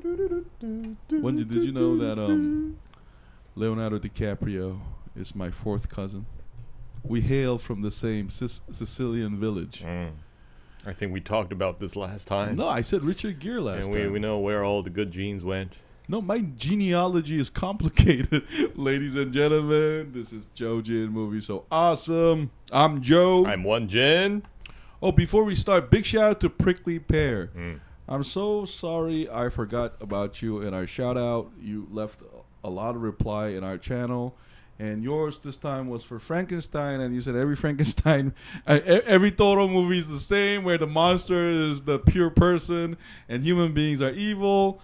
Wanjin, did you know that Leonardo DiCaprio is my fourth cousin? We hail from the same Sicilian village. I think we talked about this last time. No, I said Richard Gere last time. And we know where all the good genes went. No, my genealogy is complicated. Ladies and gentlemen, this is JoeJinMovieSoAwesome. I'm Joe. I'm Won-Jin. Oh, before we start, big shout out to Prickly Pear. I'm so sorry I forgot about you in our shout out. You left a lot of reply in our channel. And yours this time was for Frankenstein, and you said every Frankenstein, every Toro movie is the same, where the monster is the pure person and human beings are evil.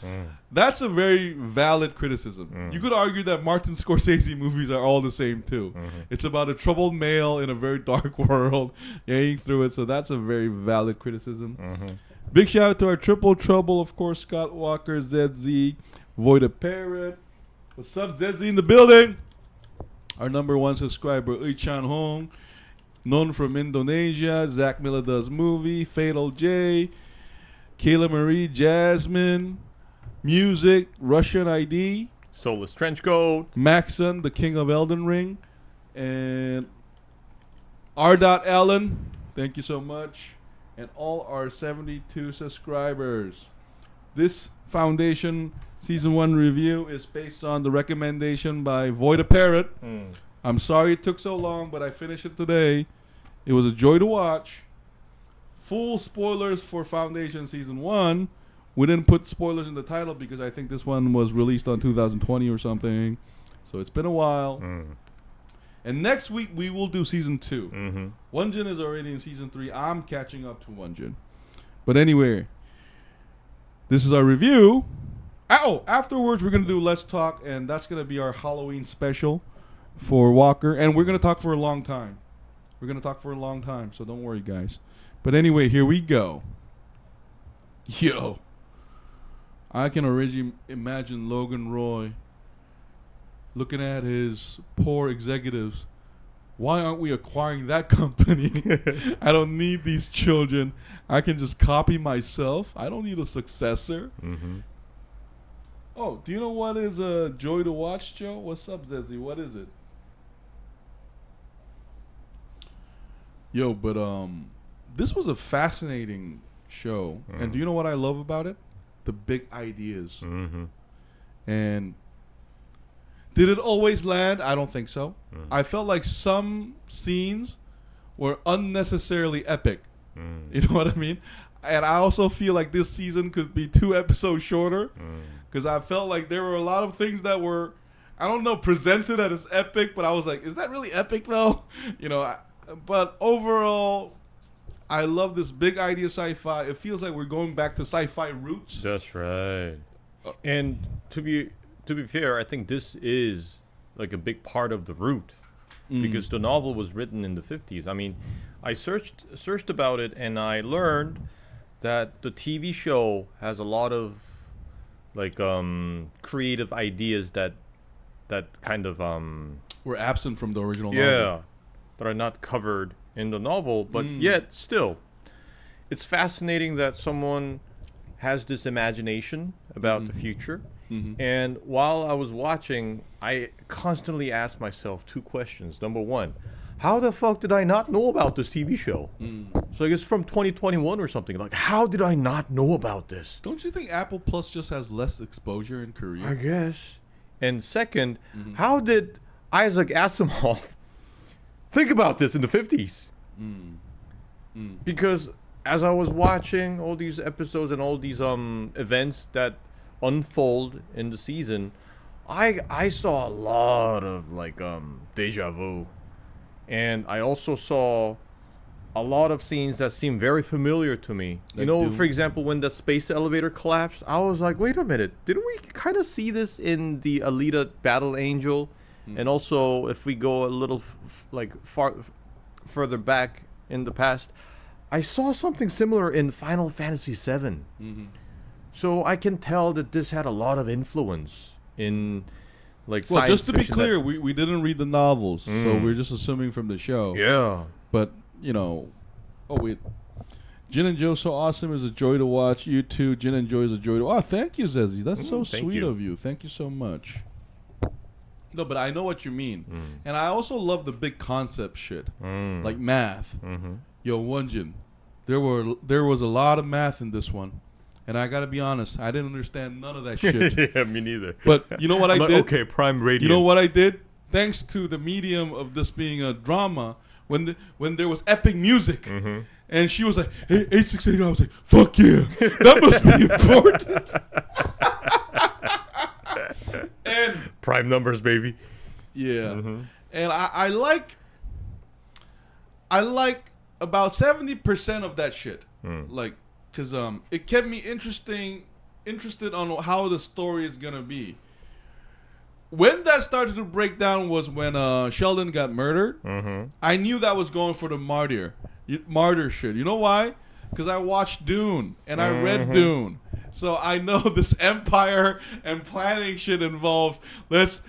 That's a very valid criticism. You could argue that Martin Scorsese movies are all the same too. It's about a troubled male in a very dark world, getting through it. So that's a very valid criticism. Big shout out to our triple trouble, of course, Scott Walker, ZZ, Voida Parrot. What's up, ZZ in the building? Our number one subscriber, Uy-chan Hong, known from Indonesia, Zach Miller Does Movie, Fatal J, Kayla Marie, Jasmine, Music, Russian ID, Soulless Trenchcoat, Maxon, the King of Elden Ring, and R. Allen, thank you so much, and all our 72 subscribers. This Foundation Season 1 review is based on the recommendation by Voida Parrot. I'm sorry it took so long, but I finished it today. It was a joy to watch. Full spoilers for Foundation Season 1. We didn't put spoilers in the title because I think this one was released on 2020 or something. So it's been a while. And next week we will do Season 2. Wanjin is already in Season 3. I'm catching up to Wanjin. But anyway, this is our review. Oh, afterwards we're going to do Let's Talk, and that's going to be our Halloween special for Walker. And we're going to talk for a long time. So don't worry, guys. But anyway, here we go. Yo. I can already imagine Logan Roy looking at his poor executives. Why aren't we acquiring that company? I don't need these children. I can just copy myself. I don't need a successor. Oh, do you know what is a joy to watch, Joe? What's up, Zezzy? What is it? Yo, but this was a fascinating show. And do you know what I love about it? The big ideas. And did it always land? I don't think so. I felt like some scenes were unnecessarily epic. You know what I mean? And I also feel like this season could be 2 episodes shorter. Because I felt like there were a lot of things that were, I don't know, presented as epic, but I was like, is that really epic though? You know, but overall, I love this big idea sci-fi. It feels like we're going back to sci-fi roots. That's right. And to be fair, I think this is like a big part of the root. Because the novel was written in the 50s. I mean, I searched about it, and I learned that the TV show has a lot of like creative ideas that kind of were absent from the original novel. That are not covered in the novel, but yet still it's fascinating that someone has this imagination about the future. And while I was watching, I constantly asked myself 2 questions. Number 1, how the fuck did I not know about this TV show? So I guess from 2021 or something. Like, how did I not know about this? Don't you think Apple Plus just has less exposure in Korea? I guess. And second, how did Isaac Asimov think about this in the 50s? Because as I was watching all these episodes and all these events that unfold in the season, I saw a lot of like deja vu. And I also saw a lot of scenes that seem very familiar to me. You know, for example, when the space elevator collapsed, I was like, wait a minute, didn't we kind of see this in the Alita Battle Angel? And also, if we go a little further back in the past, I saw something similar in Final Fantasy VII. So I can tell that this had a lot of influence in like well, science just to be fiction clear, we didn't read the novels, so we're just assuming from the show. Yeah. But, you know, Jin and Joe so awesome is a joy to watch. You too, Jin and Joe is a joy to. Oh, thank you, Zezzy. That's so thank sweet you. of you. Thank you so much. No, but I know what you mean, and I also love the big concept shit, like math. Yo, Wanjin, there was a lot of math in this one, and I gotta be honest, I didn't understand none of that shit. Yeah, me neither. But you know what I I'm like, did? okay, prime radiant. You know what I did? Thanks to the medium of this being a drama, when there was epic music, and she was like, "Hey, 868," I was like, "Fuck yeah, that must be important." And prime numbers, baby. yeah, and I like about 70% of that shit, like, cause it kept me interested on how the story is gonna be. When that started to break down was when Sheldon got murdered. I knew that was going for the martyr shit. You know why? Because I watched Dune and I read Dune, so I know this empire and planning shit involves. Let's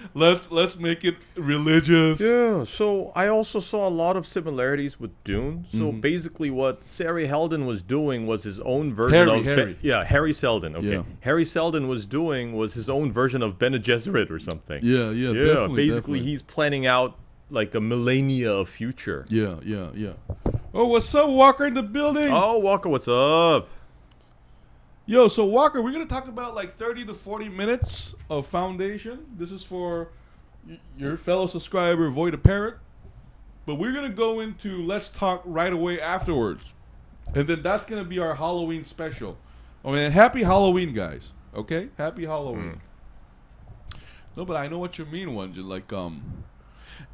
make it religious. Yeah. So I also saw a lot of similarities with Dune. So basically, what Hari Seldon was doing was his own version of Harry. Hari Seldon. Okay. Yeah. Hari Seldon was doing was his own version of Bene Gesserit or something. Yeah. Definitely, Basically, he's planning out like a millennia of future. Yeah. Oh, what's up, Walker in the building? Oh, Walker, what's up? Yo, so Walker, we're gonna talk about like 30 to 40 minutes of Foundation. This is for your fellow subscriber, Void a Parrot. But we're gonna go into Let's Talk right away afterwards, and then that's gonna be our Halloween special. I mean, happy Halloween, guys. Okay, happy Halloween. No, but I know what you mean, Wanjin. Like,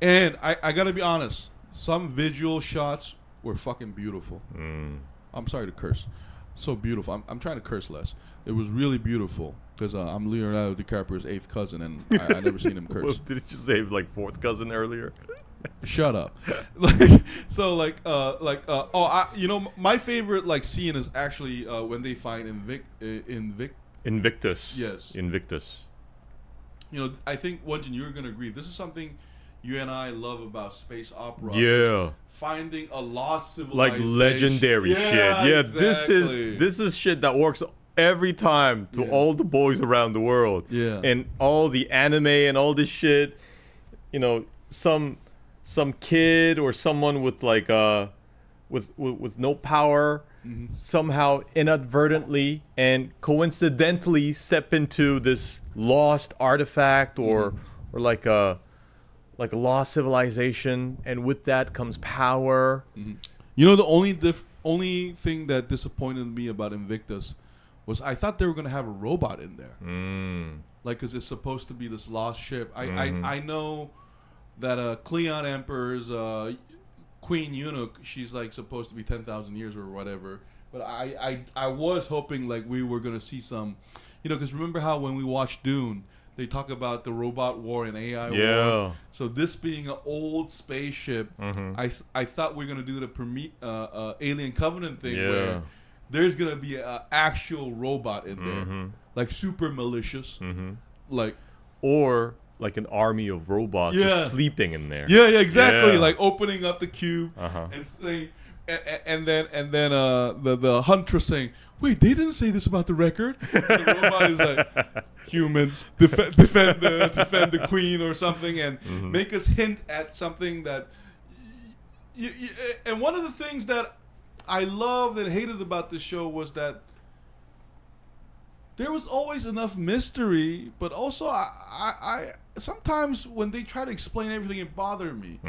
and I gotta be honest. Some visual shots were fucking beautiful. I'm sorry to curse. So beautiful. I'm trying to curse less. It was really beautiful because I'm Leonardo DiCaprio's 8th cousin, and I never seen him curse. Well, did you say like 4th cousin earlier? Shut up. My favorite like scene is actually when they find Invictus. Yes. Invictus. You know, I think Wanjin, you're gonna agree. This is something you and I love about space opera. Yeah. Finding a lost Like civilization. legendary shit. Yeah, exactly. this is shit that works every time to all the boys around the world. Yeah. And all the anime and all this shit, you know, some kid or someone with like with no power somehow inadvertently and coincidentally step into this lost artifact or like a lost civilization, and with that comes power. You know, the only thing that disappointed me about Invictus was I thought they were gonna have a robot in there, like because it's supposed to be this lost ship. I know that Cleon Emperor's Queen Eunuch, she's like supposed to be 10,000 years or whatever. But I was hoping like we were gonna see some, you know, because remember how when we watched Dune, they talk about the robot war and AI war. So this being an old spaceship, I thought we were gonna do the Alien Covenant thing where there's gonna be an actual robot in there, like super malicious, like or like an army of robots just sleeping in there. Yeah, exactly. Like opening up the cube and saying, and then the huntress saying, "Wait, they didn't say this about the record." And the robot is like, "Humans defend the queen" or something, and make us hint at something that. And one of the things that I loved and hated about this show was that there was always enough mystery, but also I sometimes when they try to explain everything, it bothered me.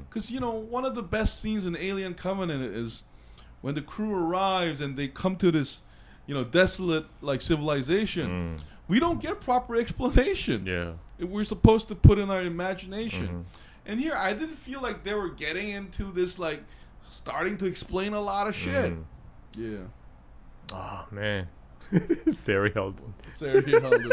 Because, you know, one of the best scenes in Alien Covenant is when the crew arrives and they come to this, you know, desolate like civilization. We don't get proper explanation. We're supposed to put in our imagination. And here, I didn't feel like they were getting into this, like, starting to explain a lot of shit. Yeah. Oh, man. Hari Seldon. Hari Seldon.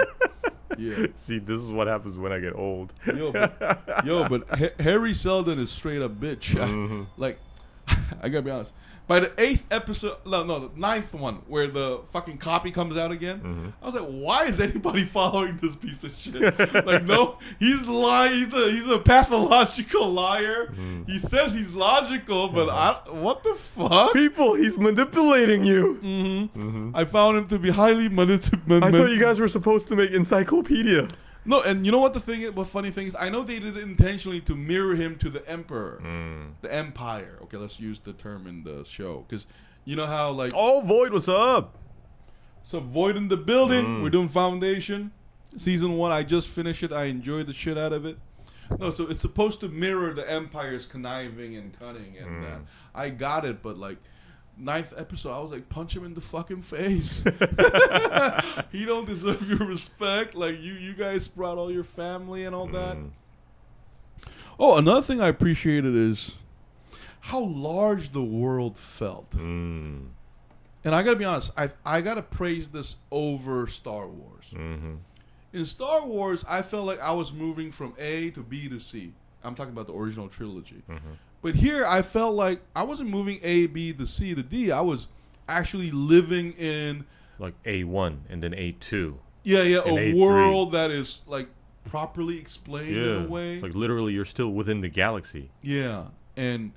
Yeah. See, this is what happens when I get old. But Hari Seldon is straight up bitch. Like, I gotta be honest. By the 8th episode, no, the 9th one, where the fucking copy comes out again, I was like, why is anybody following this piece of shit? Like, no, he's lying. He's a pathological liar. He says he's logical, but what the fuck? People, he's manipulating you. I found him to be highly manipulative. I thought you guys were supposed to make encyclopedia. No, and you know what what funny thing is? I know they did it intentionally to mirror him to the Emperor, the Empire. Okay, let's use the term in the show. Because you know how, like... Oh, Void, what's up? So, Void in the building. We're doing Foundation. Season 1, I just finished it. I enjoyed the shit out of it. No, so it's supposed to mirror the Empire's conniving and cunning and that. I got it, but like... 9th episode, I was like, punch him in the fucking face. He don't deserve your respect. Like, you guys brought all your family and all that. Oh, another thing I appreciated is how large the world felt. And I gotta be honest, I gotta praise this over Star Wars. In Star Wars, I felt like I was moving from A to B to C. I'm talking about the original trilogy. But here, I felt like I wasn't moving A, B to C to D. I was actually living in... Like A1 and then A2. Yeah, a A3. world that is, like, properly explained in a way. It's like literally you're still within the galaxy. Yeah, and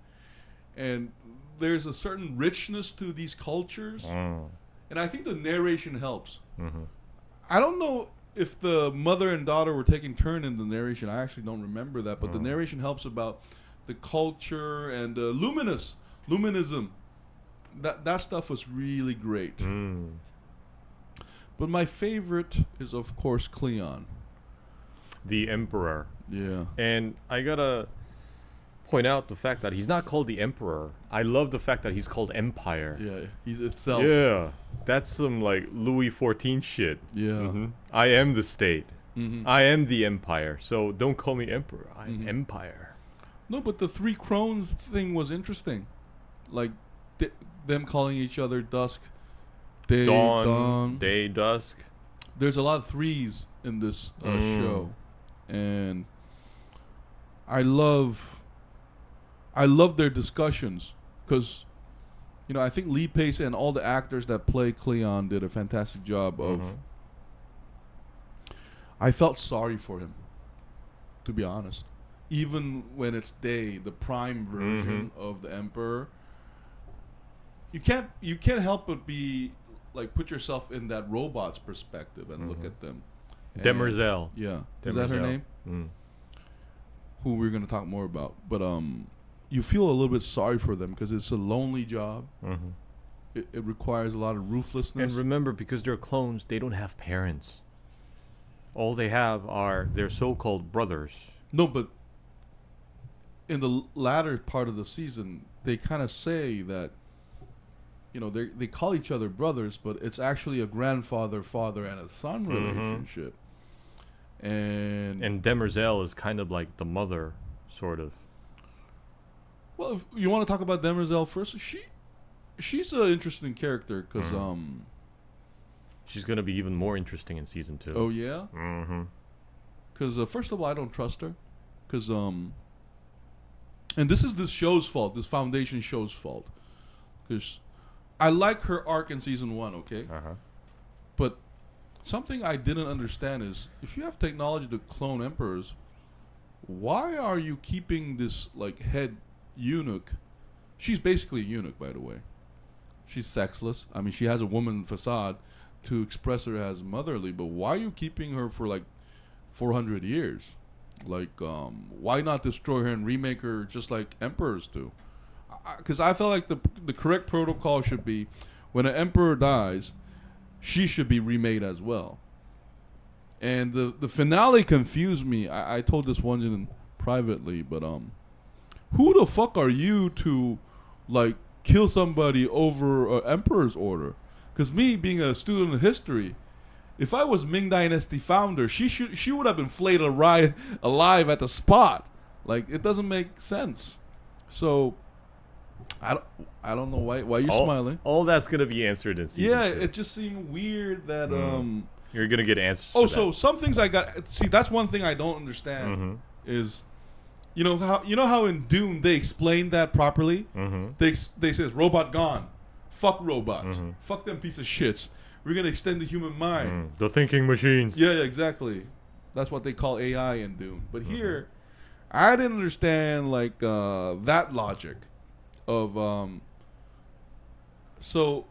there's a certain richness to these cultures. And I think the narration helps. I don't know if the mother and daughter were taking turn in the narration. I actually don't remember that. But the narration helps about... the culture and luminism, that stuff was really great. But my favorite is, of course, Cleon, the Emperor. Yeah, and I gotta point out the fact that he's not called the Emperor. I love the fact that he's called Empire. Yeah, he's itself. Yeah, that's some like Louis XIV shit. Yeah, I am the state. I am the Empire. So don't call me Emperor. I'm Empire. No, but the 3 crones thing was interesting. Like, them calling each other Dusk, Day, Dawn. Day, Dusk. There's a lot of 3s in this show. And I love their discussions. Because, you know, I think Lee Pace and all the actors that play Cleon did a fantastic job of... I felt sorry for him, to be honest. Even when it's Day, the prime version of the Emperor, you can't help but be like put yourself in that robot's perspective and look at them. Demerzel. Yeah, Demerzel. Is that her name? Who we're gonna talk more about, but you feel a little bit sorry for them because it's a lonely job. It requires a lot of ruthlessness. And remember, because they're clones, they don't have parents. All they have are their so-called brothers. No, but in the latter part of the season, they kind of say that, you know, they call each other brothers, but it's actually a grandfather, father, and a son relationship. And Demerzel is kind of like the mother, sort of. Well, if you want to talk about Demerzel first, she's an interesting character because she's gonna be even more interesting in season 2. Oh yeah. Because first of all, I don't trust her, because and this is this show's fault, this Foundation show's fault, because I like her arc in season 1, okay? But something I didn't understand is, if you have technology to clone emperors, why are you keeping this like head eunuch? She's basically a eunuch, by the way. She's sexless. I mean, she has a woman facade to express her as motherly, but why are you keeping her for like 400 years? Like, why not destroy her and remake her just like emperors do? Because I felt like the correct protocol should be, when an emperor dies, she should be remade as well. And the finale confused me. I told this Wanjin privately, but who the fuck are you to like kill somebody over an emperor's order? Because me being a student of history, if I was Ming Dynasty founder, she would have been flayed alive at the spot. Like, it doesn't make sense. So I don't know why you're smiling. All that's gonna be answered in season 2. It just seemed weird that you're gonna get answers. So some things I got. See, that's one thing I don't understand is You know how in Dune they explain that properly. They says robot gone, fuck robots, fuck them piece of shits. We're gonna extend the human mind. The thinking machines. Yeah, exactly. That's what they call AI in Dune. But here, I didn't understand like that logic of. So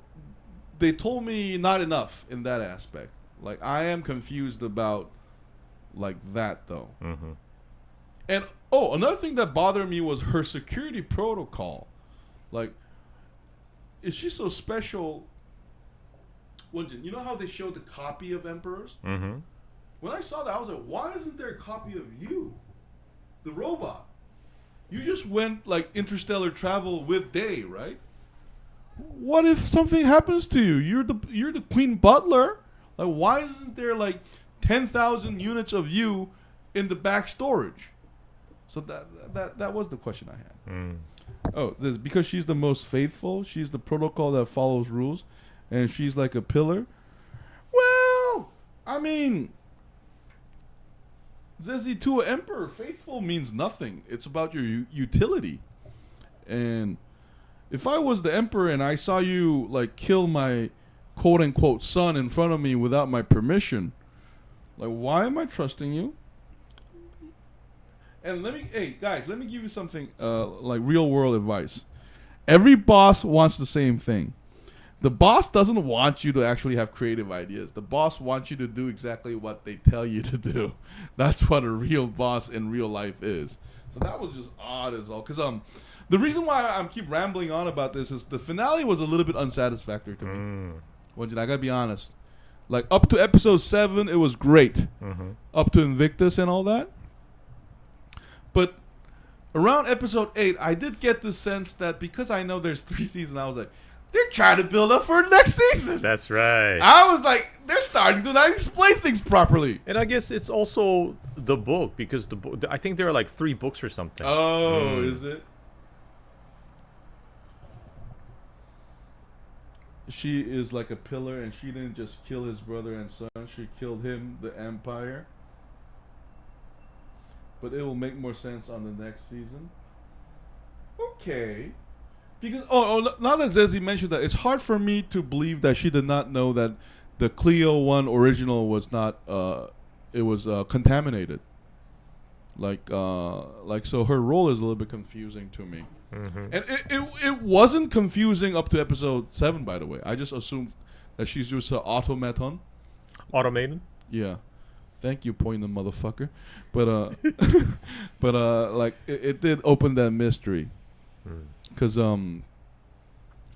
they told me not enough in that aspect. Like I am confused about like that though. And another thing that bothered me was her security protocol. Like, is she so special? Wanjin, you know how they showed the copy of Emperors? When I saw that, I was like, why isn't there a copy of you, the robot? You just went like interstellar travel with Day, right? What if something happens to you? You're the Queen Butler. Like, why isn't there like 10,000 units of you in the back storage? So that was the question I had. Oh, this because she's the most faithful. She's the protocol that follows rules, and she's like a pillar. Well, I mean, Zezi to an emperor, faithful means nothing. It's about your utility. And if I was the emperor and I saw you like kill my quote unquote son in front of me without my permission, like why am I trusting you? And hey guys, let me give you something like real world advice. Every boss wants the same thing. The boss doesn't want you to actually have creative ideas. The boss wants you to do exactly what they tell you to do. That's what a real boss in real life is. So that was just odd as all. Because the reason why I keep rambling on about this is the finale was a little bit unsatisfactory to me. Wanjin, I gotta be honest. Like up to episode 7, it was great. Up to Invictus and all that. But around episode 8, I did get the sense that because I know there's 3 seasons, I was like, they're trying to build up for next season. That's right. I was like, they're starting to not explain things properly. And I guess it's also the book because I think there are like 3 books or something. Oh, is it? She is like a pillar, and she didn't just kill his brother and son. She killed him, the Empire. But it will make more sense on the next season. Okay. Because now that Zezi mentioned that, it's hard for me to believe that she did not know that the Cleo 1 original was not it was contaminated. Like so her role is a little bit confusing to me. And it wasn't confusing up to episode 7, by the way. I just assumed that she's just an automaton. Automaton? Yeah. Thank you, pointing motherfucker. But like it did open that mystery. Because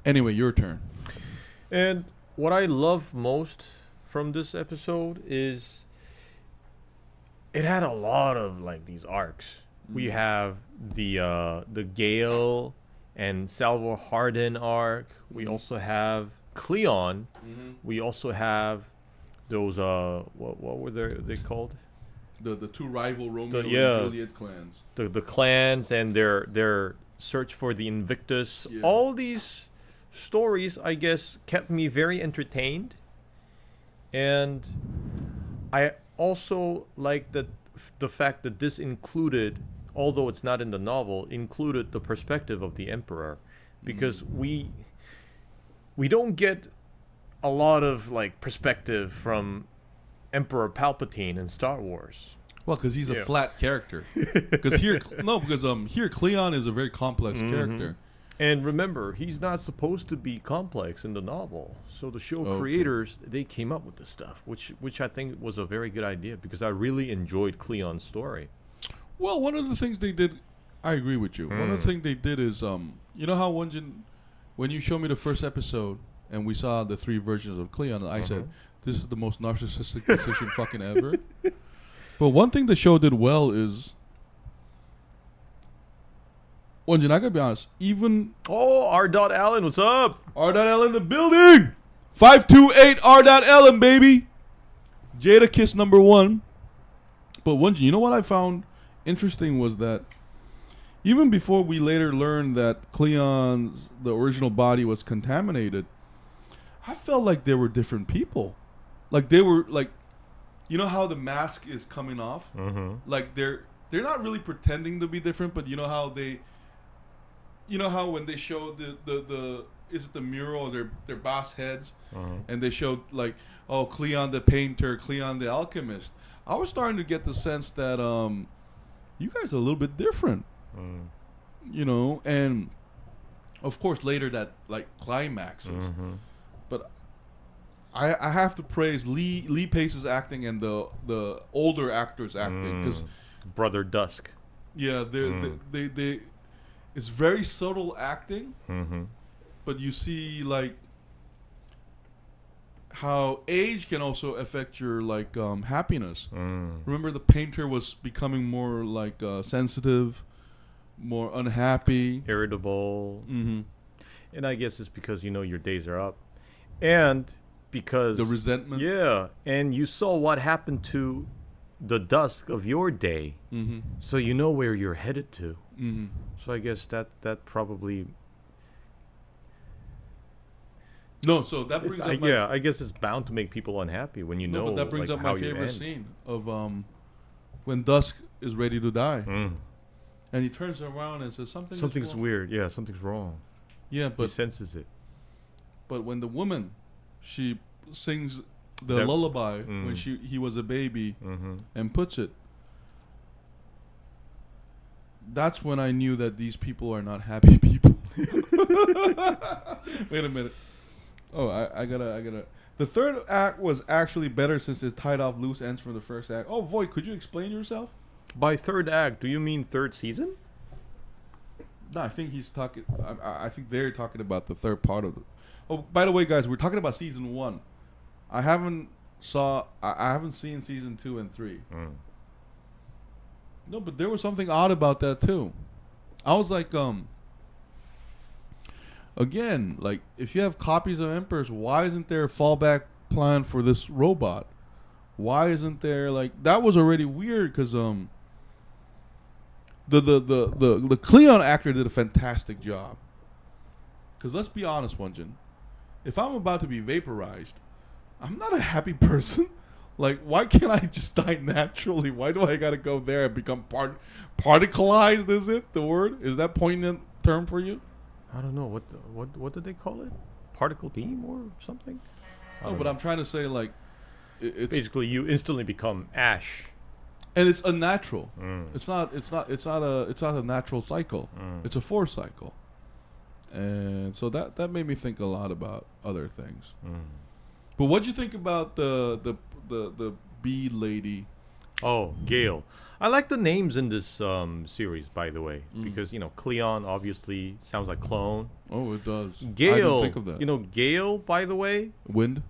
anyway, your turn. And what I love most from this episode is it had a lot of like these arcs. We have the Gale and Salvor Hardin arc. We also have Cleon. We also have those what were they called? The 2 rival Romeo and Juliet clans. The clans and their search for the Invictus. Yeah. All these stories, I guess, kept me very entertained. And I also like the fact that this included, although it's not in the novel, included the perspective of the Emperor. Because we don't get a lot of like perspective from Emperor Palpatine in Star Wars. Well, because he's a flat character. Because here Cleon is a very complex character. And remember, he's not supposed to be complex in the novel. So the show creators, they came up with this stuff, which I think was a very good idea because I really enjoyed Cleon's story. Well, one of the things they did, I agree with you. One of the things they did is, you know how Wanjin, when you showed me the first episode and we saw the 3 versions of Cleon, I said, this is the most narcissistic decision fucking ever. But one thing the show did well is, Wanjin, I gotta be honest, even... Oh, R. Allen, what's up? R. Allen in the building! 528 R. Allen, baby! Jada Kiss number 1. But Wanjin, you know what I found interesting was that even before we later learned that Cleon's, the original body was contaminated, I felt like they were different people. Like they were like, you know how the mask is coming off? Like they're not really pretending to be different, but you know how when they show the is it the mural or their boss heads, and they showed like, oh, Cleon the painter, Cleon the alchemist. I was starting to get the sense that you guys are a little bit different, you know, and of course later that like climaxes, but I have to praise Lee Pace's acting and the older actors acting, because Brother Dusk. Yeah, they it's very subtle acting, but you see like how age can also affect your like happiness. Remember, the painter was becoming more like sensitive, more unhappy, irritable, and I guess it's because your days are up, and because the resentment. Yeah, and you saw what happened to the Dusk of your day, so you know where you're headed to. So I guess that probably. No, so that brings up. I guess it's bound to make people unhappy when you know. But that brings like, up my favorite scene of when Dusk is ready to die, and he turns around and says something's weird. Yeah, something's wrong. Yeah, but he senses it. But when the woman, she sings the lullaby when he was a baby and puts it, that's when I knew that these people are not happy people. Wait a minute. Oh, I gotta. The third act was actually better since it tied off loose ends from the first act. Oh, Void, could you explain yourself? By third act, do you mean third season? No, I think he's talking. I think they're talking about the third part of the. Oh, by the way, guys, we're talking about season 1. I haven't seen season 2 and 3. No, but there was something odd about that too. I was like, again, like if you have copies of Emperors, why isn't there a fallback plan for this robot? Why isn't there like that was already weird because the Cleon actor did a fantastic job. Because let's be honest, Wanjin, if I'm about to be vaporized, I'm not a happy person. Like, why can't I just die naturally? Why do I gotta go there and become particleized? Is it the word? Is that poignant term for you? I don't know what did they call it? Particle beam or something? Oh, but I'm trying to say like, it's basically you instantly become ash, and it's unnatural. It's not a natural cycle. It's a force cycle, and so that made me think a lot about other things. But what'd you think about the bee lady? Oh, Gale. I like the names in this series, by the way, because Cleon obviously sounds like clone. Oh, it does. Gale, I didn't think of that. Gale, by the way. Wind.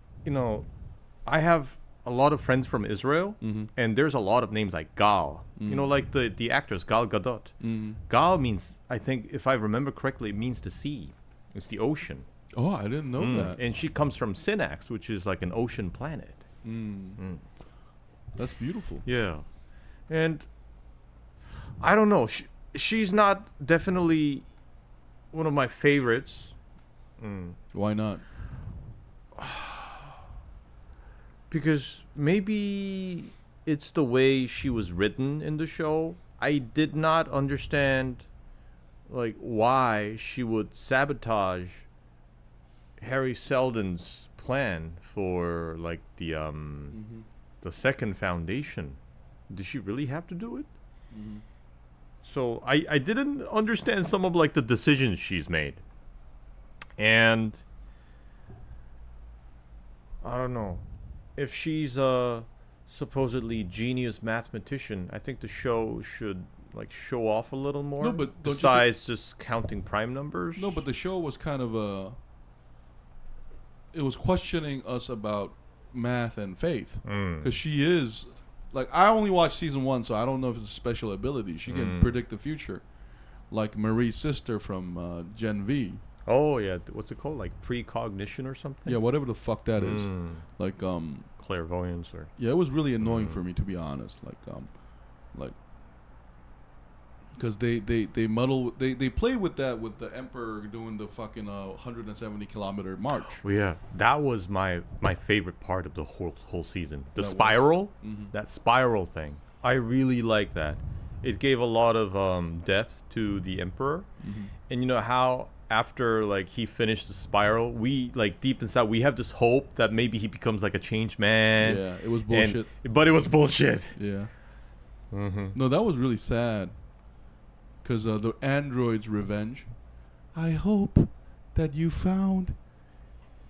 I have a lot of friends from Israel, and there's a lot of names like Gal. Like the actress Gal Gadot. Gal means, I think, if I remember correctly, it means the sea. It's the ocean. Oh, I didn't know that. And she comes from Synax, which is like an ocean planet. That's beautiful. Yeah. And I don't know. She's not definitely one of my favorites. Why not? Because maybe it's the way she was written in the show. I did not understand like why she would sabotage Hari Seldon's plan for like the second foundation. Did she really have to do it? So I didn't understand some of like the decisions she's made. And I don't know. If she's a supposedly genius mathematician, I think the show should like show off a little more. No, but besides just counting prime numbers. No, but the show was kind of it was questioning us about math and faith, because she is like, I only watched season 1, so I don't know if it's a special ability. She can predict the future, like Marie's sister from Gen V. Oh yeah, what's it called? Like precognition or something? Yeah, whatever the fuck that is. Like clairvoyance or. Yeah, it was really annoying for me, to be honest. Like because they muddle, they play with that with the Emperor doing the fucking 170-kilometer march. Well, yeah, that was my favorite part of the whole season. The spiral, that spiral thing. I really like that. it gave a lot of depth to the Emperor. And you know how after like he finished the spiral, we like deep inside we have this hope that maybe he becomes like a changed man. Yeah, it was bullshit. But it was bullshit. Yeah. No, that was really sad. Because the android's revenge. I hope that you found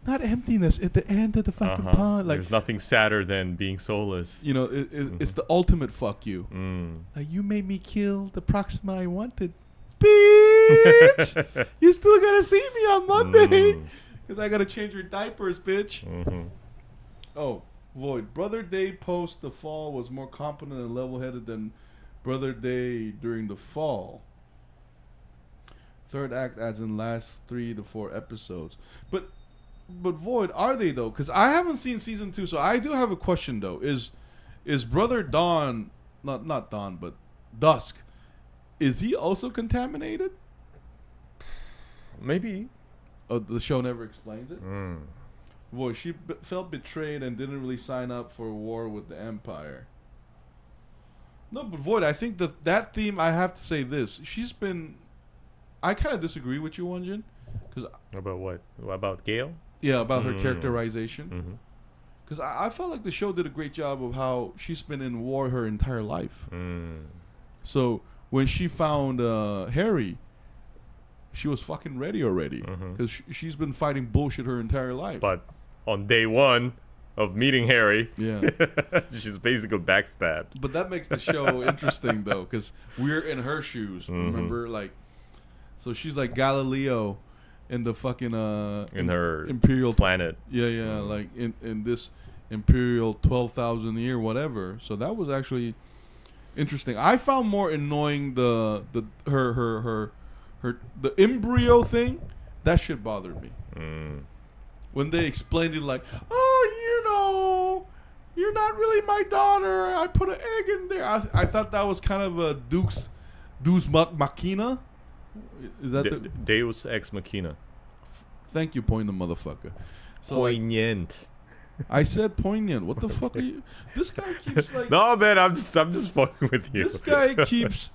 not emptiness at the end of the fucking pond. Like, there's nothing sadder than being soulless. You know, it's the ultimate fuck you. Like, you made me kill the Proxima I wanted. Bitch! You still gotta see me on Monday. Because I gotta change your diapers, bitch. Oh, Void. Brother Day post the fall was more competent and level-headed than Brother Day during the fall. Third act adds in last 3 to 4 episodes. But Void, are they though? Because I haven't seen season 2, so I do have a question though. Is Brother Dawn, not Dawn, but Dusk, is he also contaminated? Maybe. Oh, the show never explains it. Void, she felt betrayed and didn't really sign up for a war with the Empire. No, but Void, I think that theme, I have to say this. She's been... I kind of disagree with you, Wanjin. About what? About Gale? Yeah, about her characterization. Because I felt like the show did a great job of how she's been in war her entire life. So when she found Harry, she was fucking ready already. Because she's been fighting bullshit her entire life. But on day 1 of meeting Harry, yeah, she's basically backstabbed. But that makes the show interesting though, because we're in her shoes. Remember, like, so she's like Galileo in the fucking in her imperial planet. Yeah, like in this imperial 12,000 year whatever. So that was actually interesting. I found more annoying the embryo thing. That shit bothered me. When they explained it like, oh, you're not really my daughter. I put an egg in there. I thought that was kind of a Deus Machina. Is that Deus Ex Machina? Thank you, poignant motherfucker. So, poignant. I said poignant. What the fuck are you? This guy keeps like. No, man, I'm just fucking with you. This guy keeps.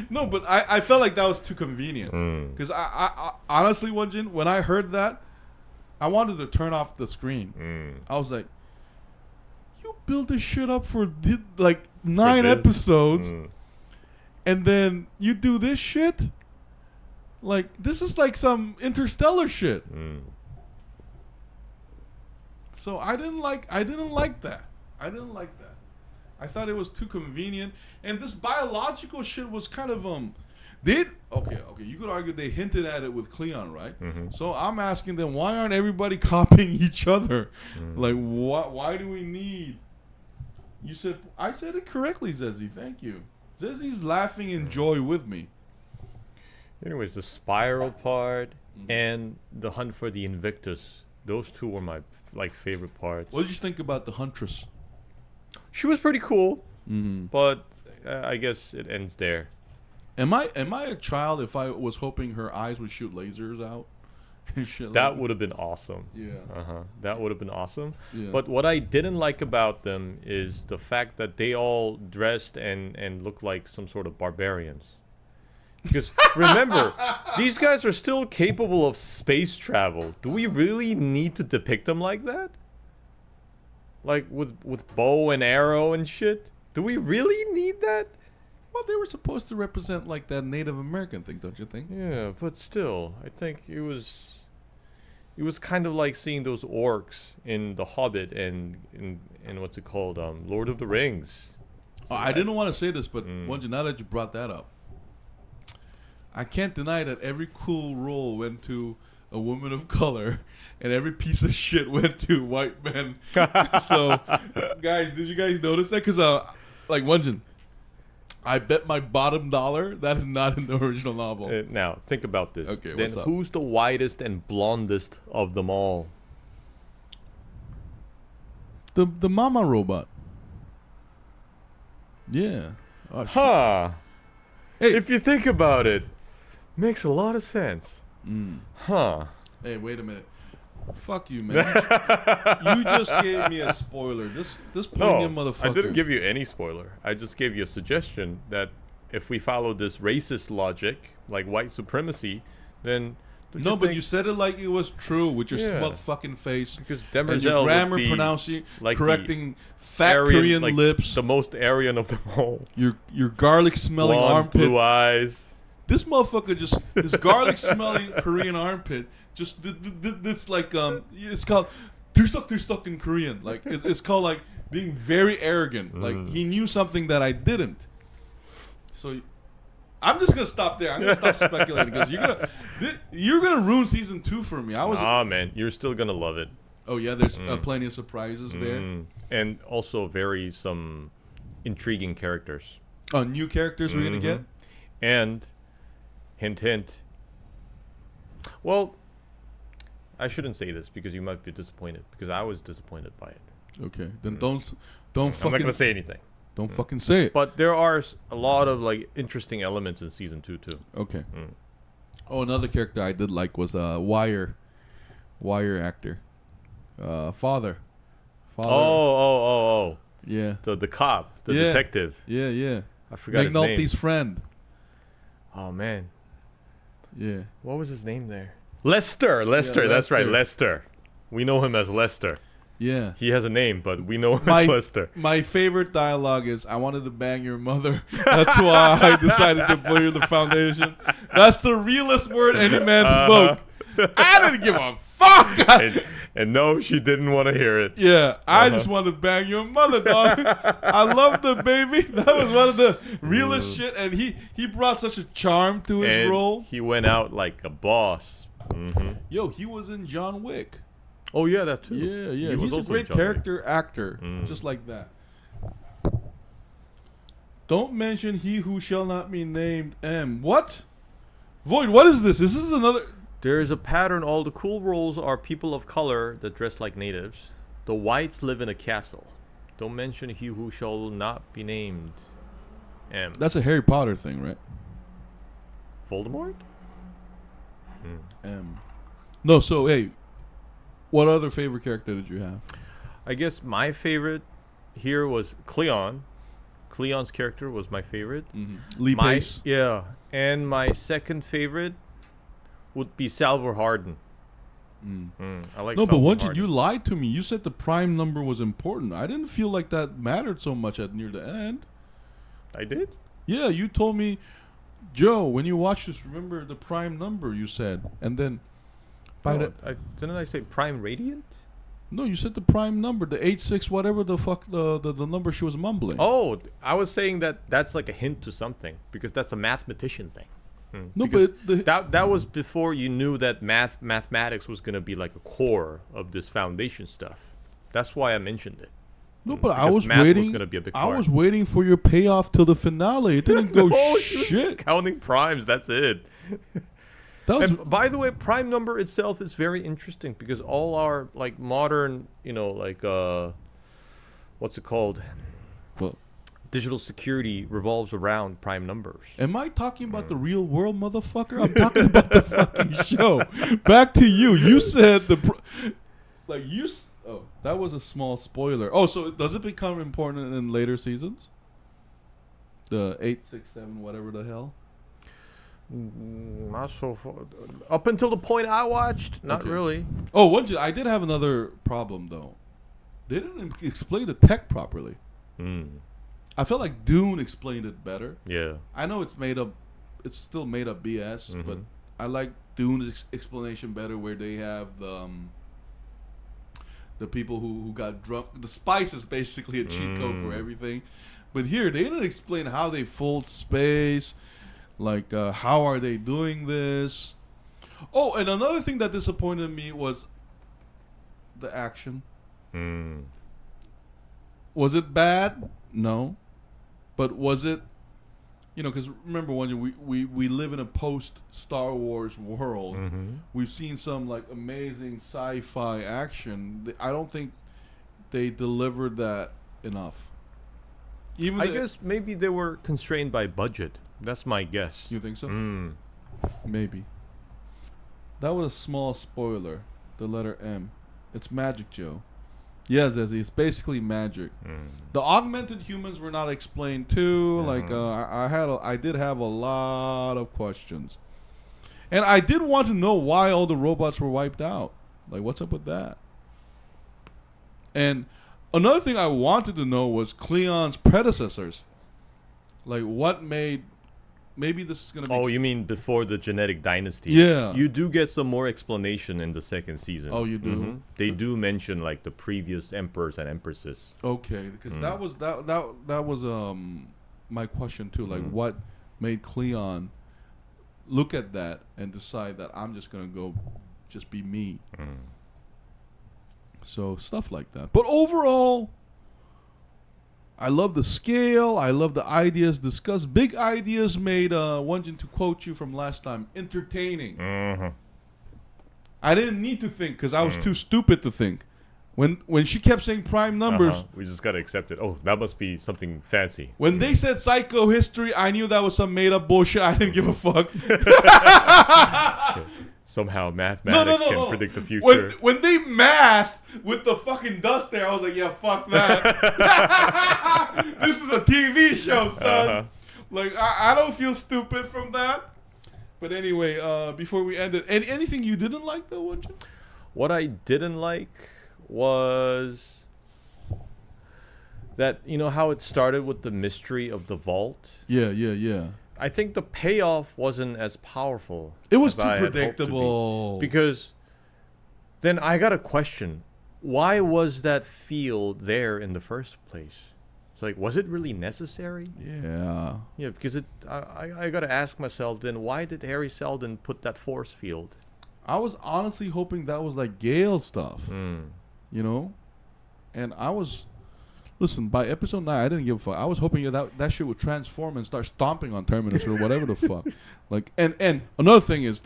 No, but I felt like that was too convenient. Because I honestly, Wanjin, when I heard that, I wanted to turn off the screen. I was like, you build this shit up for like 9 episodes. And then you do this shit? Like, this is like some interstellar shit. So I didn't like that. I didn't like that. I thought it was too convenient. And this biological shit was kind of okay, you could argue they hinted at it with Cleon, right? So I'm asking them, why aren't everybody copying each other? Like, why do we need? I said it correctly, Zezzy. Thank you. Zezzy's laughing in joy with me. Anyways, the spiral part and the hunt for the Invictus, those two were my favorite parts. What did you think about the Huntress? She was pretty cool, but I guess it ends there. Am I a child if I was hoping her eyes would shoot lasers out? That would have been awesome. Yeah. That would have been awesome. Yeah. But what I didn't like about them is the fact that they all dressed and looked like some sort of barbarians. Because remember, these guys are still capable of space travel. Do we really need to depict them like that? Like with bow and arrow and shit? Do we really need that? Well, they were supposed to represent like that Native American thing, don't you think? Yeah, but still, I think it was kind of like seeing those orcs in The Hobbit and what's it called, Lord of the Rings. I didn't want to say this, but Wanjin, now that you brought that up, I can't deny that every cool role went to a woman of color, and every piece of shit went to white men. So, guys, did you guys notice that? Because, like, Wanjin, I bet my bottom dollar that is not in the original novel. Now, think about this. Okay, then what's up? Who's the whitest and blondest of them all? The mama robot. Yeah. Oh, Huh. Hey. If you think about it, makes a lot of sense. Huh. Hey, wait a minute. Fuck you, man. You just gave me a spoiler. This poignant motherfucker. I didn't give you any spoiler. I just gave you a suggestion that if we follow this racist logic, like white supremacy, then no, but you said it like it was true with your smug fucking face. Because and Demerzel your grammar would be pronouncing, like correcting fat Aryan, Korean like lips. the most Aryan of them all. Your garlic smelling Blonde, armpit. blue eyes. This motherfucker just his garlic smelling Korean armpit. Just it's like it's called they're stuck in Korean. Like it's called like being very arrogant. Like he knew something that I didn't. So I'm just gonna stop there. I'm gonna stop speculating because you're gonna ruin season 2 for me. Man, you're still gonna love it. Oh yeah, there's plenty of surprises there, and also some intriguing characters. Oh, new characters we're gonna get, and hint hint. Well, I shouldn't say this because you might be disappointed because I was disappointed by it. Okay, then don't I'm fucking. not gonna say anything. Don't fucking say it. But there are a lot of like interesting elements in season 2 too. Okay. Oh, another character I did like was Wire actor, father. Oh. Yeah. The cop, the detective. Yeah. I forgot his name. McNulty's friend. Oh man. Yeah. What was his name there? Lester. Yeah, That's right, Lester. Lester. We know him as Lester. Yeah. He has a name, but we know him as Lester. My favorite dialogue is, "I wanted to bang your mother. That's why I decided to blur the foundation." That's the realest word any man spoke. I didn't give a fuck. And no, she didn't want to hear it. Yeah, I just wanted to bang your mother, dog. I love the baby. That was one of the realest shit, and he brought such a charm to his role. He went out like a boss. Yo, he was in John Wick. Oh yeah, that too. Yeah. He was He's a also great in John Wick. character actor, just like that. Don't mention he who shall not be named. What? Void, what is this? This is another. There is a pattern. All the cool roles are people of color that dress like natives. The whites live in a castle. Don't mention he who shall not be named. That's a Harry Potter thing, right? Voldemort? No, so hey, what other favorite character did you have? I guess my favorite here was Cleon. Cleon's character was my favorite. Lee Pace. Yeah. And my second favorite would be Salvor Hardin. I like No, but Salvor Wanjin, Hardin. you lied to me. You said the prime number was important. I didn't feel like that mattered so much at near the end. I did? Yeah, you told me, Joe, when you watch this, remember the prime number, you said. And then Didn't I say Prime Radiant? No, you said the prime number, the 86 whatever the fuck the number she was mumbling. Oh, I was saying that's like a hint to something because that's a mathematician thing. No, Because but that was before you knew that mathematics was gonna be like a core of this foundation stuff. That's why I mentioned it. no, but I Because was math waiting. was gonna be a big I part. was waiting for your payoff till the finale. It didn't go Oh, she was just shit. counting primes. That's it. That was And by the way, prime number itself is very interesting because all our like modern, like what's it called? well, Digital security revolves around prime numbers. am I talking about the real world, motherfucker? I'm talking about the fucking show. Back to you. You said oh, that was a small spoiler. Oh, so does it become important in later seasons? The 8, 6, 7, whatever the hell. Not so far. Up until the point I watched, not Okay. really. Oh, I did have another problem though. They didn't explain the tech properly. I felt like Dune explained it better. Yeah. I know it's still made up BS, but I like Dune's explanation better, where they have the people who got drunk. The spice is basically a cheat code for everything, but here they didn't explain how they fold space, like how are they doing this. Oh, and another thing that disappointed me was the action. Was it bad? No. But was it, because remember, we live in a post-Star Wars world. We've seen some like amazing sci-fi action. I don't think they delivered that enough. I guess maybe they were constrained by budget. That's my guess. You think so? Maybe. That was a small spoiler. The letter M. It's magic, Joe. Yes, it's basically magic. The augmented humans were not explained too. Like I did have a lot of questions, and I did want to know why all the robots were wiped out. Like, what's up with that? And another thing I wanted to know was Cleon's predecessors. Like, what made... Maybe this is going to be... Oh, you mean before the Genetic Dynasty? Yeah. You do get some more explanation in the second season. Oh, you do? They do mention, like, the previous emperors and empresses. Okay, because that was my question too. Like, what made Cleon look at that and decide that I'm just going to go just be me? So, stuff like that. But overall... I love the scale. I love the ideas discussed. Big ideas made, Wanjin, to quote you from last time, entertaining. I didn't need to think because I was too stupid to think. When she kept saying prime numbers... We just got to accept it. Oh, that must be something fancy. When they said psychohistory, I knew that was some made-up bullshit. I didn't give a fuck. Somehow mathematics can predict the future. When they math with the fucking dust there, I was like, yeah, fuck that. This is a TV show, son. Like, I don't feel stupid from that. But anyway, before we end it, anything you didn't like, though, Wanjin? What I didn't like was that, you know how it started with the mystery of the vault? Yeah. I think the payoff wasn't as powerful. It was as too I had hoped to be. predictable. Because then I got a question. Why was that field there in the first place? It's like, was it really necessary? Yeah. Yeah, because I got to ask myself then, why did Hari Seldon put that force field? I was honestly hoping that was like Gale stuff. You know? And I was... Listen, by episode 9, I didn't give a fuck. I was hoping that shit would transform and start stomping on Terminus or whatever the fuck. Like, and another thing is,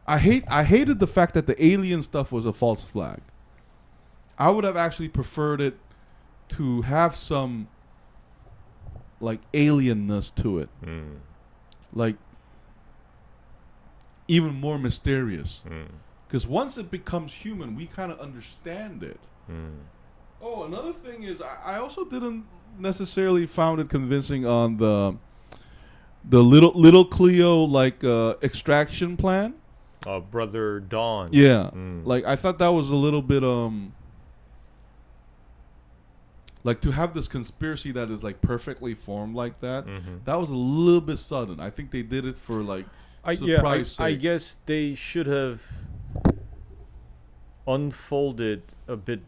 I hated the fact that the alien stuff was a false flag. I would have actually preferred it to have some, like, alienness to it. Like, even more mysterious. Because once it becomes human, we kind of understand it. Oh, another thing is, I also didn't necessarily found it convincing on the little Cleo like extraction plan. Brother Dawn. Yeah, like I thought that was a little bit like to have this conspiracy that is like perfectly formed like that. That was a little bit sudden. I think they did it for like surprise sake. I guess they should have unfolded a bit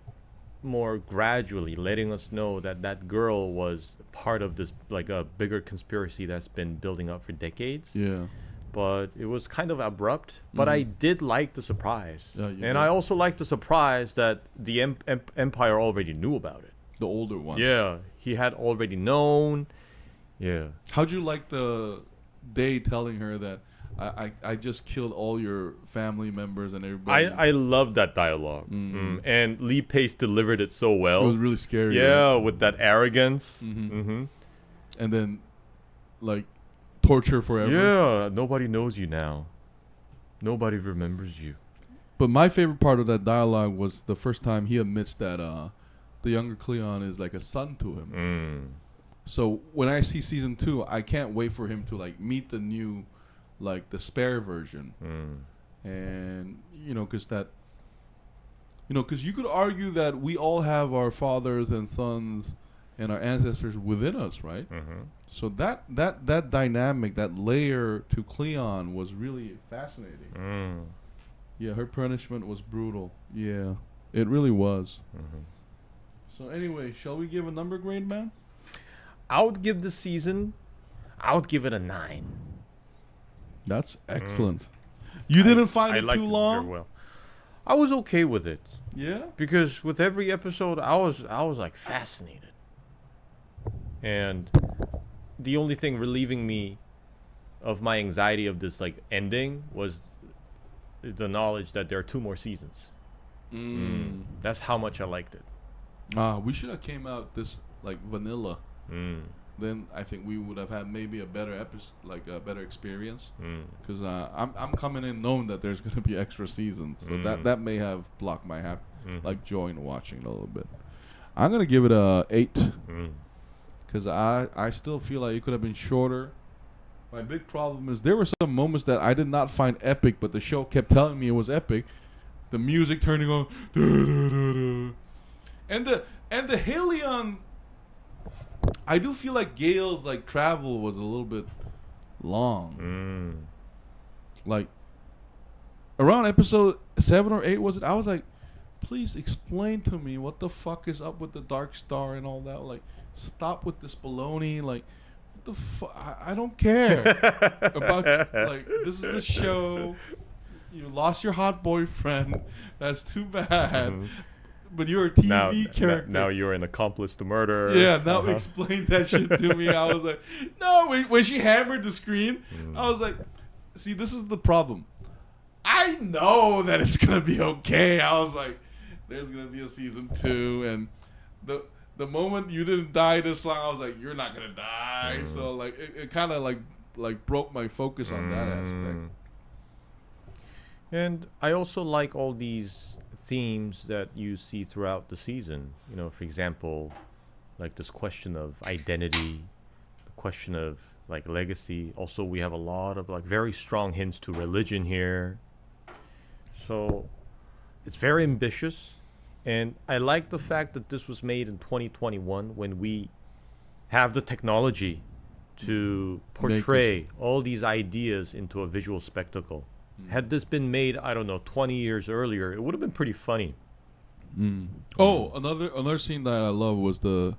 more gradually, letting us know that that girl was part of this like a bigger conspiracy that's been building up for decades. Yeah, but it was kind of abrupt. But I did like the surprise, and I also liked the surprise that the Empire already knew about it. The older one. Yeah, he had already known. Yeah. How'd you like the Day telling her that I just killed all your family members and everybody? I love that dialogue. And Lee Pace delivered it so well. It was really scary. Yeah, with that arrogance. And then, like, torture forever. Yeah, nobody knows you now. Nobody remembers you. But my favorite part of that dialogue was the first time he admits that the younger Cleon is like a son to him. So when I see season 2, I can't wait for him to like meet the new, like the spare version. And you know, because you could argue that we all have our fathers and sons and our ancestors within us, right? So that dynamic, that layer to Cleon was really fascinating. Yeah, her punishment was brutal. Yeah, it really was. So anyway, shall we give a number grade, man? I would give the season, I would give it a 9. That's excellent. You didn't find it too long? Very well. I was okay with it. Yeah? Because with every episode, I was like fascinated. And the only thing relieving me of my anxiety of this like ending was the knowledge that there are 2 more seasons. That's how much I liked it. We should have came out this like vanilla. then I think we would have had maybe a better episode, like a better experience. Mm. Because I'm coming in knowing that there's gonna be extra seasons, so that may have blocked my like joy in watching it a little bit. I'm gonna give it a 8 because I still feel like it could have been shorter. My big problem is there were some moments that I did not find epic, but the show kept telling me it was epic. The music turning on, and the Helion. I do feel like Gale's like travel was a little bit long. Like around episode 7 or 8 was it? I was like, please explain to me what the fuck is up with the Dark Star and all that. Like, stop with this baloney. Like, what the fuck? I don't care about like this is a show. You lost your hot boyfriend. That's too bad. But you're a TV character. Now you're an accomplice to murder. Yeah, now explain that shit to me. I was like, no, when she hammered the screen, I was like, see, this is the problem. I know that it's going to be okay. I was like, there's going to be a season 2. And the moment you didn't die this long, I was like, you're not going to die. So, like, it kind of, like broke my focus on that aspect. And I also like all these themes that you see throughout the season. You know, for example, like this question of identity, the question of like legacy. Also, we have a lot of like very strong hints to religion here. So it's very ambitious. And I like the fact that this was made in 2021 when we have the technology to portray all these ideas into a visual spectacle. Had this been made, I don't know, 20 years earlier, it would have been pretty funny. Oh, another scene that I love was the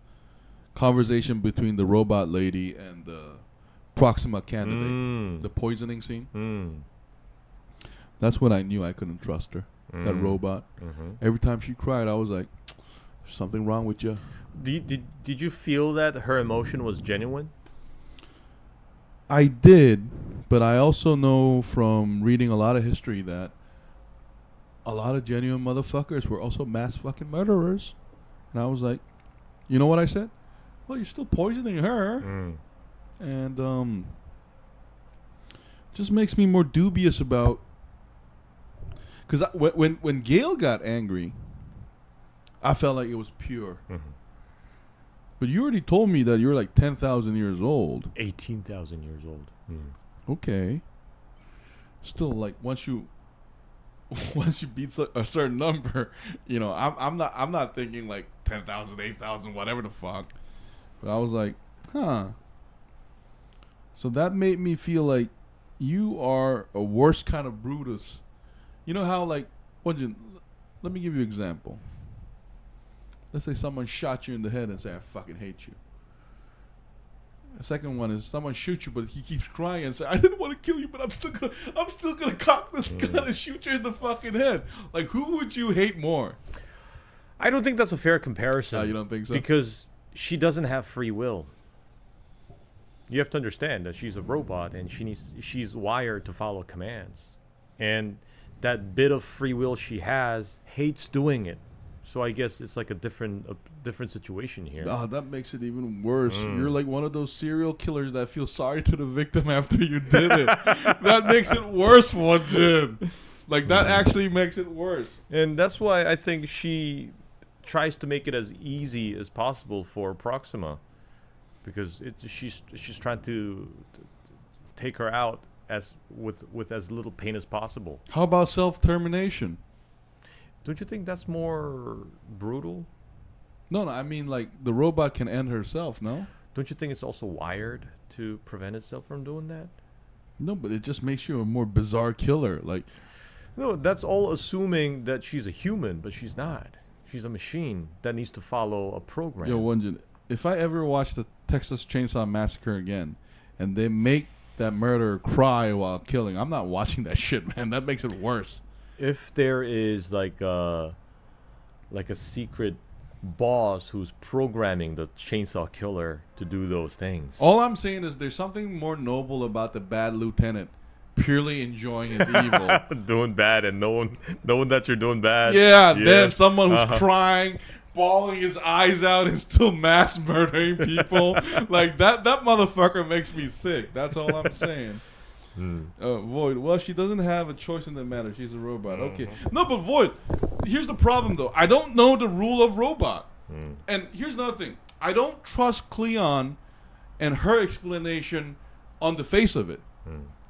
conversation between the robot lady and the Proxima candidate. The poisoning scene. That's when I knew I couldn't trust her. That robot. Every time she cried, I was like, there's something wrong with you. Did you feel that her emotion was genuine? I did, but I also know from reading a lot of history that a lot of genuine motherfuckers were also mass fucking murderers. And I was like, you know what I said? Well, you're still poisoning her. And just makes me more dubious about... Because when Gale got angry, I felt like it was pure. But you already told me that you're like 10,000 years old. 18,000 years old. Okay. Still, like once you beat a certain number, you know, I'm not thinking like 10,000, 8,000, whatever the fuck. But I was like, huh. So that made me feel like you are a worse kind of Brutus. You know how like, Wanjin, let me give you an example. Let's say someone shot you in the head and say, I fucking hate you. The second one is someone shoots you, but he keeps crying and say, I didn't want to kill you, but I'm still gonna cock this gun and shoot you in the fucking head. Like, who would you hate more? I don't think that's a fair comparison. You don't think so? Because she doesn't have free will. You have to understand that she's a robot and she's wired to follow commands. And that bit of free will she has hates doing it. So I guess it's like a different situation here. Oh, that makes it even worse. You're like one of those serial killers that feel sorry to the victim after you did it. That makes it worse, Won-Jin. Like, that actually makes it worse. And that's why I think she tries to make it as easy as possible for Proxima. Because she's trying to take her out with as little pain as possible. How about self-termination? Don't you think that's more brutal? No, I mean, like, the robot can end herself, no? Don't you think it's also wired to prevent itself from doing that? No, but it just makes you a more bizarre killer. Like, no, that's all assuming that she's a human, but she's not. She's a machine that needs to follow a program. Yo, Wanjin, if I ever watch the Texas Chainsaw Massacre again, and they make that murderer cry while killing, I'm not watching that shit, man. That makes it worse. If there is like a secret boss who's programming the chainsaw killer to do those things. All I'm saying is there's something more noble about the bad lieutenant purely enjoying his evil. Doing bad and knowing that you're doing bad. Yeah, then someone who's crying, bawling his eyes out and still mass murdering people. Like that motherfucker makes me sick. That's all I'm saying. Void. Well, she doesn't have a choice in that matter. She's a robot. Okay. No, but Void, here's the problem though. I don't know the rule of robot. And here's another thing. I don't trust Cleon and her explanation on the face of it.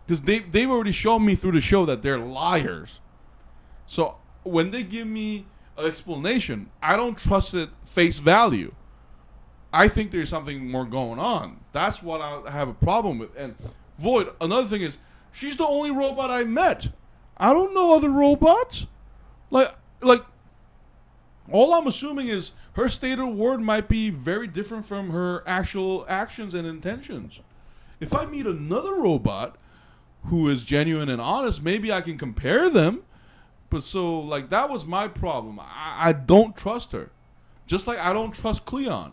Because they've already shown me through the show that they're liars. So when they give me an explanation, I don't trust it face value. I think there's something more going on. That's what I have a problem with. And Void, another thing is, she's the only robot I met. I don't know other robots. Like all I'm assuming is her state of word might be very different from her actual actions and intentions. If I meet another robot who is genuine and honest, maybe I can compare them. But so, like, that was my problem. I don't trust her. Just like I don't trust Cleon.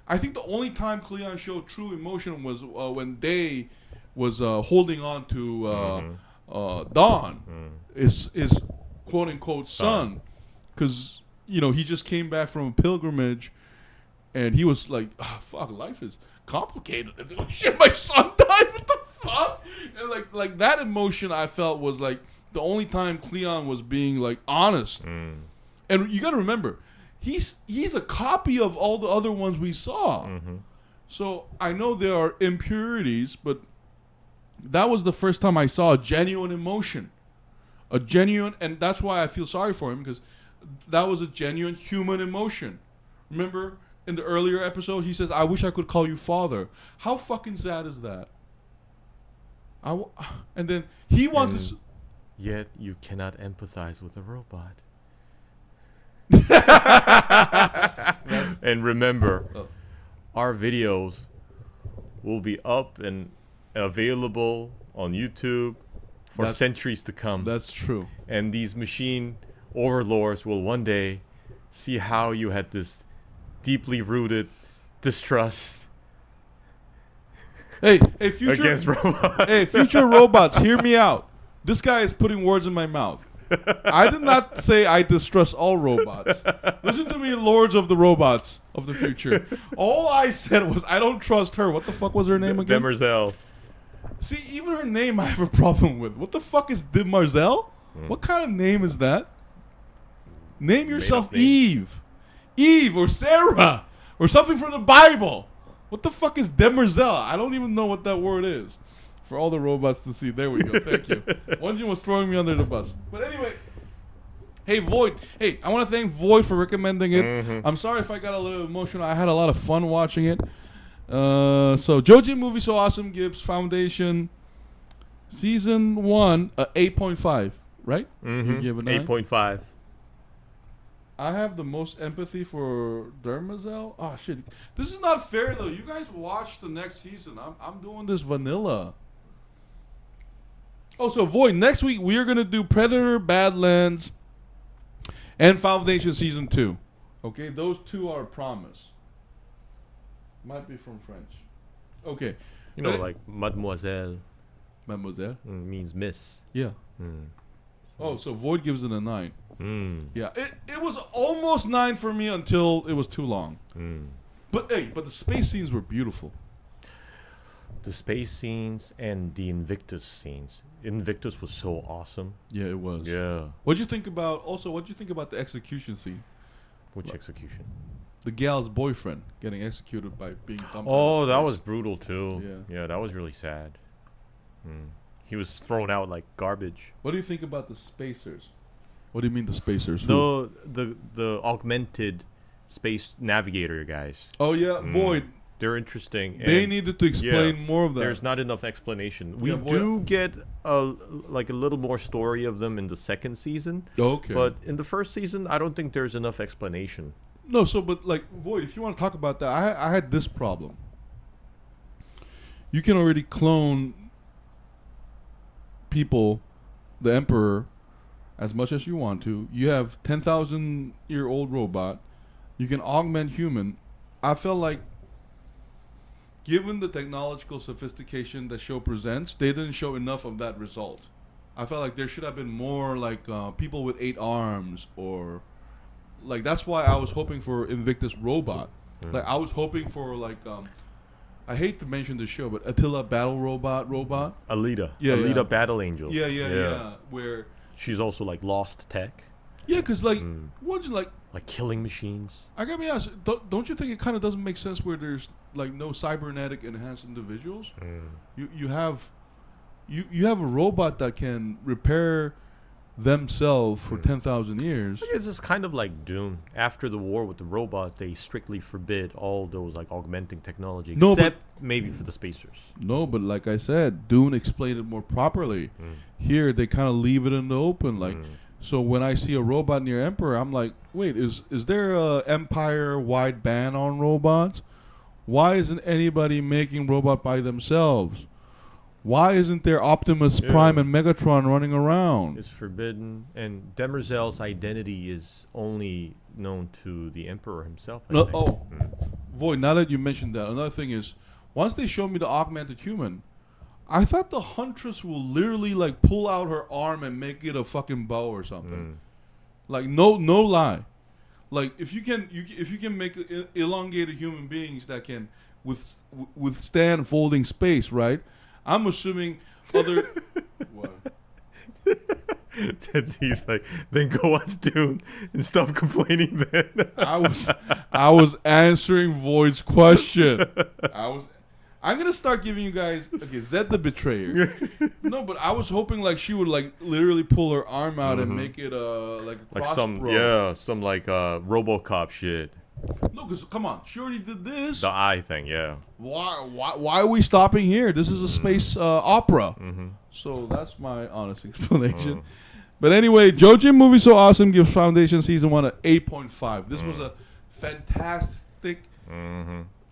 I think the only time Cleon showed true emotion was when Day was holding on to Dawn, his quote-unquote son. Because, you know, he just came back from a pilgrimage, and he was like, oh, fuck, life is complicated. Shit, my son died. What the fuck? And like that emotion I felt was like the only time Cleon was being like honest. And you got to remember, he's a copy of all the other ones we saw. So I know there are impurities, but that was the first time I saw a genuine emotion, and that's why I feel sorry for him, because that was a genuine human emotion. Remember? In the earlier episode, he says, I wish I could call you father. How fucking sad is that? And then he wants... Yet you cannot empathize with a robot. And remember, our videos will be up and available on YouTube for centuries to come. That's true. And these machine overlords will one day see how you had this deeply rooted distrust future against robots. Hey, future robots, hear me out. This guy is putting words in my mouth. I did not say I distrust all robots. Listen to me, lords of the robots of the future. All I said was I don't trust her. What the fuck was her name again? Demerzel. See, even her name I have a problem with. What the fuck is Demerzel? What kind of name is that? Name yourself Eve. Eve or Sarah or something from the Bible. What the fuck is Demerzel? I don't even know what that word is. For all the robots to see. There we go. Thank you. Wanjin was throwing me under the bus. But anyway. Hey, Void. Hey, I want to thank Void for recommending it. I'm sorry if I got a little emotional. I had a lot of fun watching it. So, JoeJinMovieSoAwesome gives Foundation Season 1 a 8.5. Right? You give it 8.5. I have the most empathy for Demerzel. Oh shit, this is not fair though. You guys watch the next season. I'm doing this vanilla. Oh, so Void, next week we are gonna do Predator, Badlands, and Foundation Season 2. Okay, those two are a promise. Might be from French. Okay, you know, like Mademoiselle. Mademoiselle means miss. Yeah. Oh, so Void gives it a 9. Yeah, it was almost 9 for me until it was too long. But the space scenes were beautiful. The space scenes and the Invictus scenes. Invictus was so awesome. Yeah, it was. Yeah. What'd you think about the execution scene? Which execution? The gal's boyfriend getting executed by being dumped. Oh, that was brutal too. Yeah, that was really sad. He was thrown out like garbage. What do you think about the spacers? What do you mean the spacers? The augmented space navigator guys. Oh yeah, Void. They're interesting. They needed to explain more of that. There's not enough explanation. We do get a little more story of them in the second season. Okay. But in the first season, I don't think there's enough explanation. No, but like Void, if you want to talk about that, I had this problem. You can already clone people, the Emperor, as much as you want to. You have 10,000-year-old robot. You can augment human. I felt like, given the technological sophistication the show presents, they didn't show enough of that result. I felt like there should have been more like people with 8 arms or like that's why I was hoping for Invictus robot. Like I was hoping for like I hate to mention this show, but Attila Battle Robot. Alita. Yeah, Alita yeah. Battle Angel. Yeah. Where she's also like lost tech. yeah, because like Wanjin, like killing machines. I gotta be honest, don't you think it kind of doesn't make sense where there's like no cybernetic enhanced individuals? You have a robot that can repair themselves for 10,000 years. It's just kind of like Dune. After the war with the robot, they strictly forbid all those like augmenting technology, No, except maybe for the spacers. No, but like I said, Dune explained it more properly. Here they kind of leave it in the open, like. So when I see a robot near Emperor, I'm like, wait, is there a empire-wide ban on robots? Why isn't anybody making robot by themselves? Why isn't there Optimus Prime and Megatron running around? It's forbidden, and Demerzel's identity is only known to the Emperor himself. I think. Void, now that you mentioned that, another thing is, once they showed me the augmented human, I thought the Huntress will literally like pull out her arm and make it a fucking bow or something. Like no lie. Like if you can make elongated human beings that can withstand folding space, right? I'm assuming other. What? He's like, then go watch Dune and stop complaining. Then I was answering Void's question. I'm gonna start giving you guys. Okay, Zed the Betrayer. No, but I was hoping like she would like literally pull her arm out and make it like a cross some like RoboCop shit. No, because come on, she already did this. The eye thing, yeah. Why are we stopping here? This is a space opera. So that's my honest explanation. But anyway, JoeJinMovieSoAwesome gives Foundation Season 1 an 8.5. This was a fantastic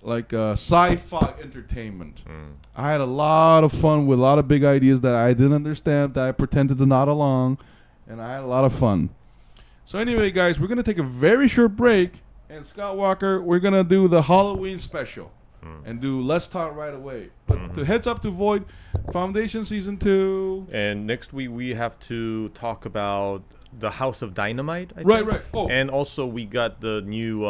like sci-fi entertainment. I had a lot of fun with a lot of big ideas that I didn't understand, that I pretended to nod along, and I had a lot of fun. So anyway, guys, we're going to take a very short break, and Scott Walker, we're going to do the Halloween special and do Let's Talk right away. But the heads up to Void, Foundation Season 2. And next week we have to talk about the House of Dynamite, I Right, think. right. Oh. And also we got the new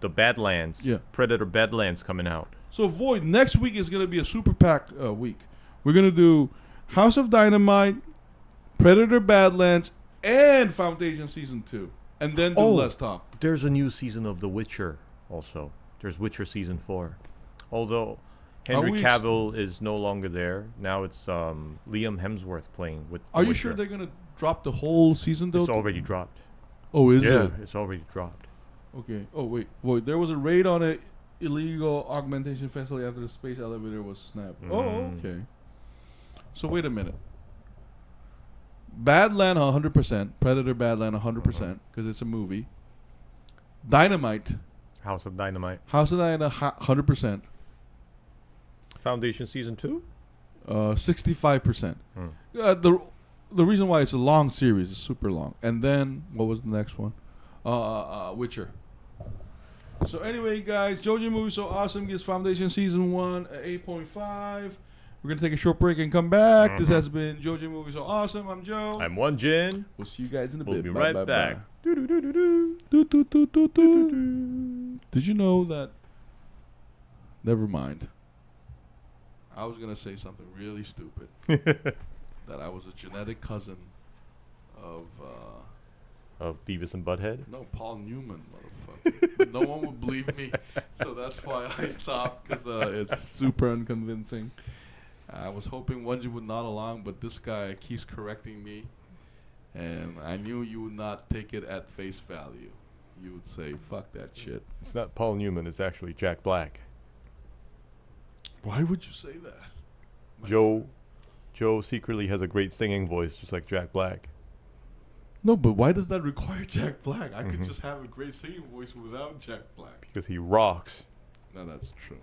the Badlands, Predator Badlands coming out. So Void, next week is going to be a super pack week. We're going to do House of Dynamite, Predator Badlands, and Foundation Season 2. And then do Let's Talk. There's a new season of The Witcher also. There's Witcher Season 4. Although Henry Cavill is no longer there. Now it's Liam Hemsworth playing with The Are you Witcher. sure they're going to drop the whole season, though? It's already dropped. Oh, is it? Yeah, it's already dropped. Okay. Oh, wait. Void, there was a raid on a illegal augmentation facility after the space elevator was snapped. Oh, okay. So wait a minute. Badland 100%. Predator Badland 100% because it's a movie. Dynamite. House of Dynamite. House of Dynamite 100%. Foundation Season 2? 65%. The reason why it's a long series, it's super long. And then what was the next one? Witcher. So anyway, guys, JoeJinMovieSoAwesome gives Foundation Season 1 an 8.5. We're going to take a short break and come back. This has been JoeJinMovieSoAwesome. I'm Joe. I'm Wanjin. We'll see you guys in a We'll bit. be Bye, right bye, back. bye. Did you know that? Never mind. I was going to say something really stupid. That I was a genetic cousin of Beavis and Butthead? No, Paul Newman, motherfucker. But no one would believe me, so that's why I stopped, because it's super unconvincing. I was hoping Wanjin would nod along, but this guy keeps correcting me, and I knew you would not take it at face value. You would say, fuck that shit. It's not Paul Newman, it's actually Jack Black. Why would you say that? Joe secretly has a great singing voice, just like Jack Black. No, but why does that require Jack Black? I could just have a great singing voice without Jack Black. Because he rocks. No, that's true.